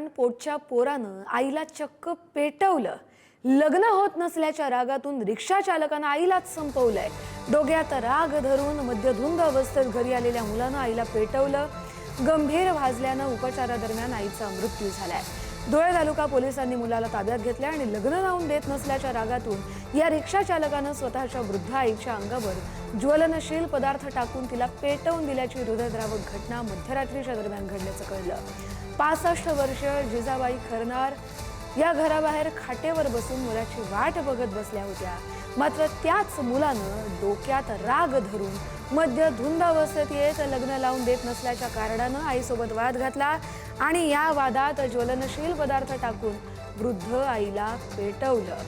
पोटच्या पोरानं आईला चक्क पेटवलं। लग्न होत नसल्याच्या रागातून रिक्षा चालकानं आईलाच संपवलंय। डोक्यात राग धरून मध्यधुंद अवस्थेत घरी आलेल्या मुलानं आईला पेटवलं। गंभीर भाजल्यानं उपचारादरम्यान आईचा मृत्यू झालाय। धुळे तालुका पोलिसांनी मुलाला ताब्यात घेतले आणि लग्न लावून देत नसल्याच्या रागातून या रिक्षा चालकानं स्वतःच्या वृद्ध आईच्या अंगावर ज्वलनशील पदार्थ टाकून तिला पेटवून दिल्याची हृदयद्रावक घटना मध्यरात्रीच्या दरम्यान घडल्याचं कळलं। 65 वर्षीय जिजाबाई खरनार या घराबाहेर खाटेवर बसून मुलाची वाट बघत बसल्या होत्या। मात्र त्याच मुलानं डोक्यात राग धरून मध्यधुंद अवस्थेत येत लग्न लावून देत नसल्याच्या कारणानं आईसोबत वाद घातला आणि या वादात ज्वलनशील पदार्थ टाकून वृद्ध आईला पेटवलं।